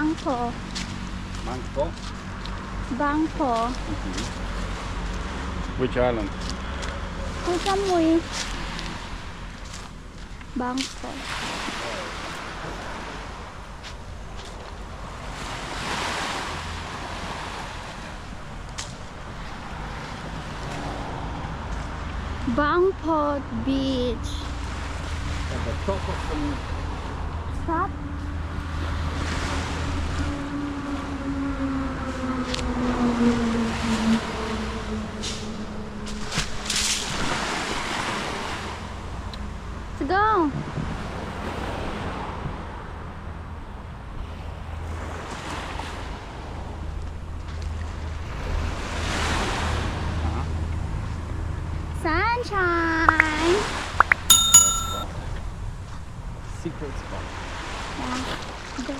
Bangko. Bangkok. Bangko. Which island? Koh Samui. Bangko. Bangkok Beach. At the top of the Stop. Let's go. Sunshine. secret spot. Yeah. There.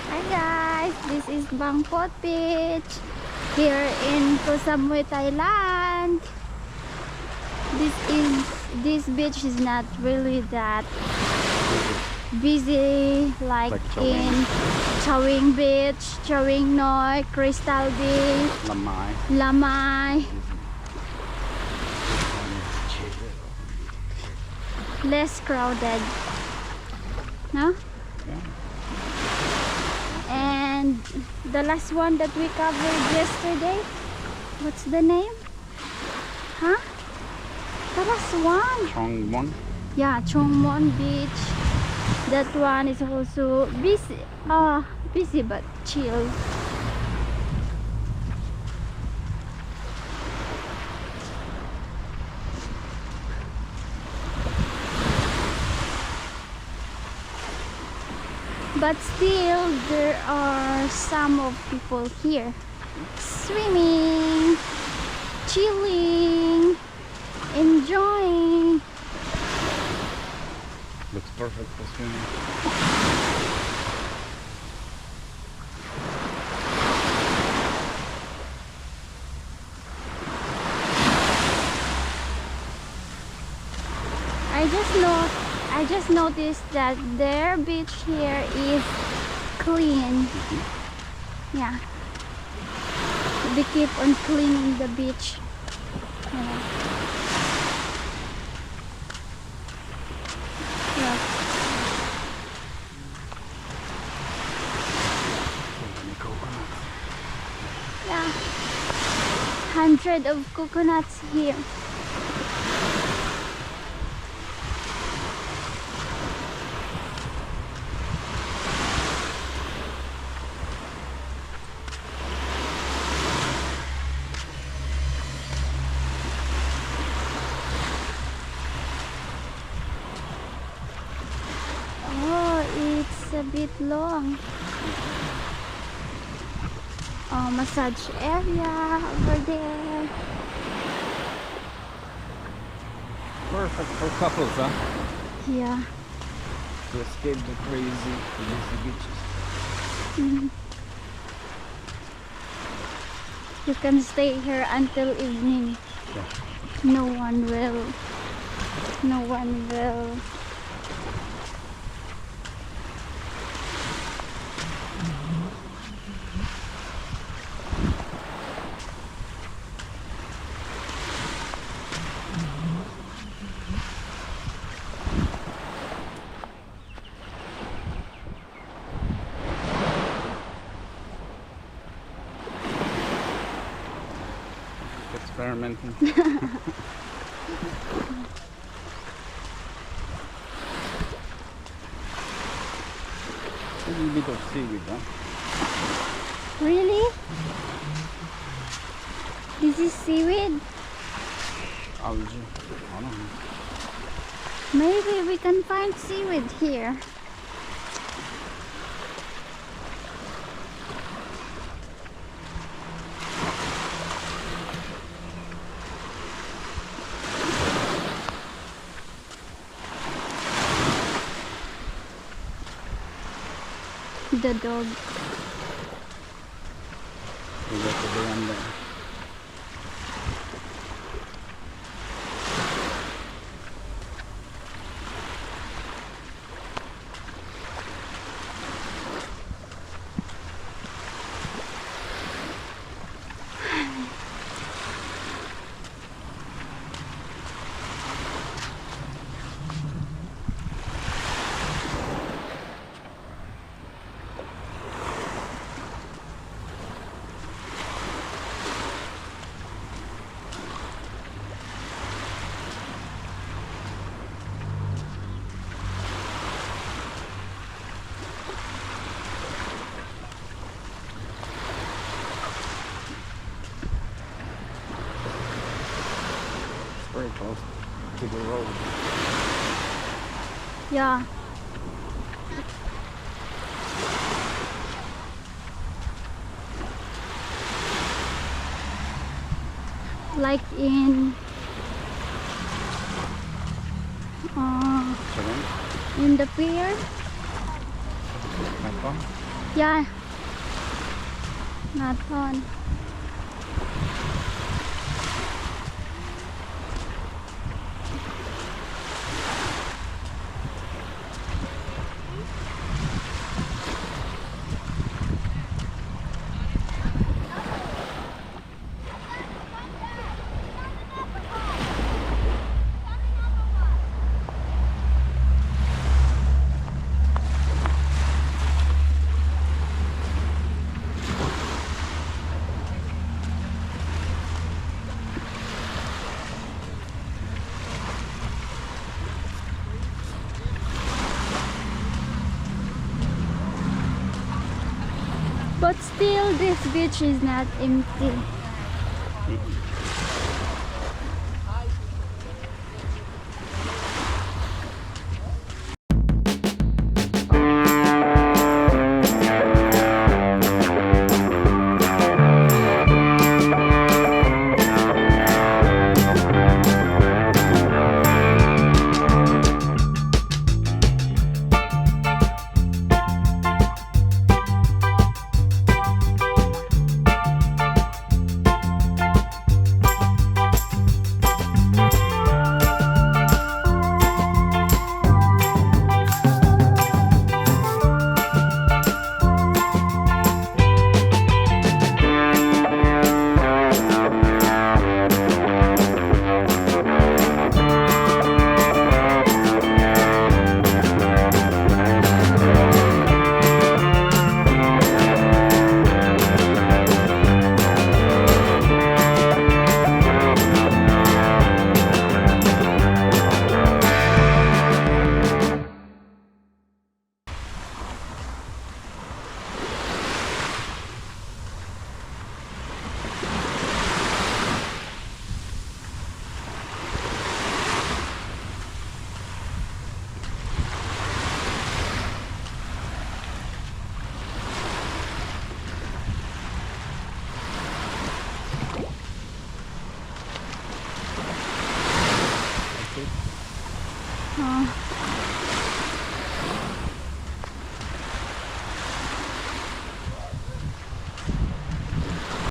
Hi guys, this is Bangkok Beach here in Koh Samui, Thailand. This beach is not really that busy like in Chaweng Beach, Chaweng Noi, Crystal Beach, Lamai. Less crowded, no? Yeah. And the last one that we covered yesterday, what's the name? Huh? The last one. Chongwon. Yeah, Chongwon Beach. That one is also busy. Busy but chill. But still, there are some of people here swimming, chilling, enjoying. Looks perfect for swimming. I just noticed that their beach here is clean. Yeah, they keep on cleaning the beach. Yeah. Look. Yeah, hundred of coconuts here. It's a bit long. Oh, massage area over there. Perfect for couples, huh? Yeah. To escape the crazy beaches. You can stay here until evening. Yeah. No one will. Experimenting. A little bit of seaweed, huh? Really? This is seaweed? Algae. I don't know. Maybe we can find seaweed here. The dog. We got the veranda. close to the road. Yeah. Like in Serene? in the pier. Not fun? Yeah. Not fun. But still, this beach is not empty.